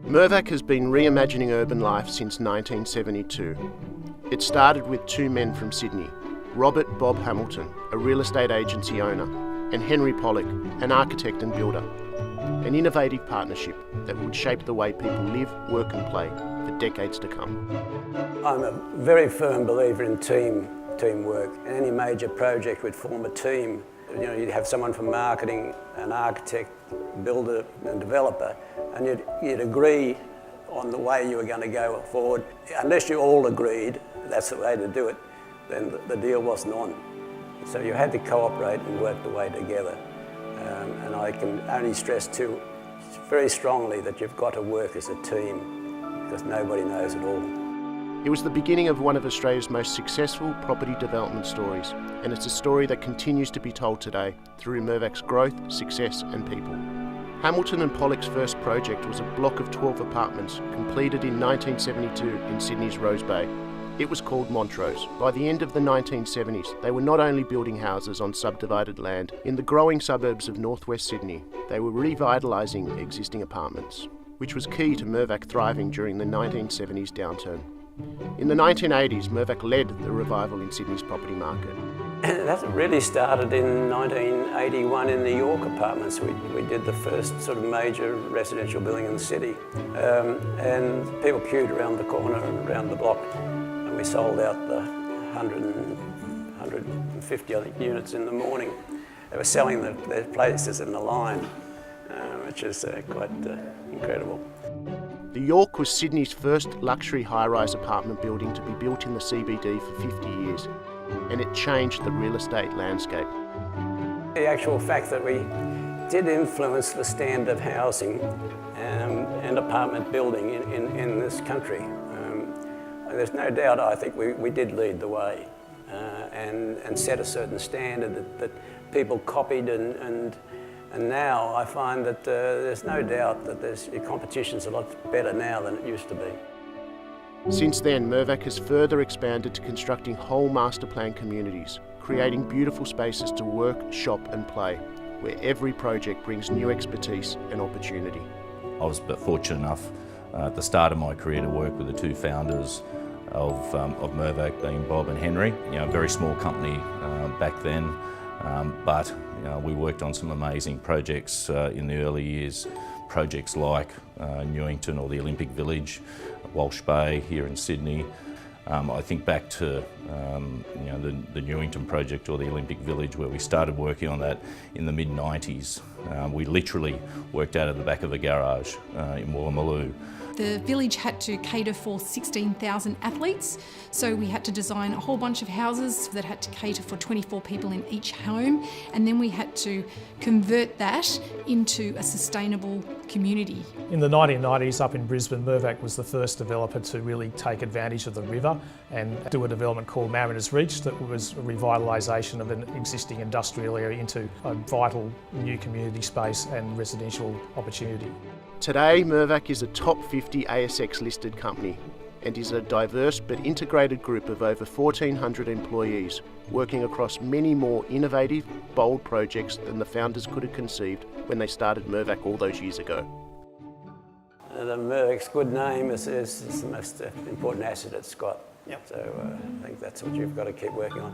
Mirvac has been reimagining urban life since 1972. It started with two men from Sydney, Robert Bob Hamilton, a real estate agency owner, and Henry Pollock, an architect and builder. An innovative partnership that would shape the way people live, work and play for decades to come. I'm a very firm believer in teamwork. Any major project would form a team. You'd have someone from marketing, an architect, builder and developer, and you'd agree on the way you were going to go forward. Unless you all agreed that's the way to do it, then the deal wasn't on. So you had to cooperate and work the way together. And I can only stress too very strongly that you've got to work as a team, because nobody knows it all. It was the beginning of one of Australia's most successful property development stories, and it's a story that continues to be told today through Mirvac's growth, success and people. Hamilton and Pollock's first project was a block of 12 apartments completed in 1972 in Sydney's Rose Bay. It was called Montrose. By the end of the 1970s, they were not only building houses on subdivided land in the growing suburbs of northwest Sydney, they were revitalising existing apartments, which was key to Mirvac thriving during the 1970s downturn. In the 1980s, Mirvac led the revival in Sydney's property market. That really started in 1981 in the York apartments. We did the first sort of major residential building in the city. And people queued around the corner and around the block. And we sold out the 150, I think, units in the morning. They were selling their places in the line, which is quite incredible. The York was Sydney's first luxury high-rise apartment building to be built in the CBD for 50 years, and it changed the real estate landscape. The actual fact that we did influence the standard of housing and apartment building in this country. There's no doubt, I think we did lead the way and set a certain standard that people copied, and now I find that there's no doubt that the competition's a lot better now than it used to be. Since then, Mirvac has further expanded to constructing whole master plan communities, creating beautiful spaces to work, shop and play, where every project brings new expertise and opportunity. I was fortunate enough at the start of my career to work with the two founders of Mirvac, being Bob and Henry. A very small company back then, but we worked on some amazing projects in the early years. Projects like Newington or the Olympic Village, Walsh Bay here in Sydney. I think back to the Newington project or the Olympic Village, where we started working on that in the mid-90s. We literally worked out of the back of a garage in Woolloomooloo. The village had to cater for 16,000 athletes, so we had to design a whole bunch of houses that had to cater for 24 people in each home, and then we had to convert that into a sustainable community. In the 1990s up in Brisbane, Mirvac was the first developer to really take advantage of the river and do a development called Mariners Reach that was a revitalisation of an existing industrial area into a vital new community space and residential opportunity. Today, Mirvac is a top 50 ASX listed company and is a diverse but integrated group of over 1,400 employees working across many more innovative, bold projects than the founders could have conceived when they started Mirvac all those years ago. The Mirvac's good name is the most important asset it's got. Yep. So I think that's what you've got to keep working on.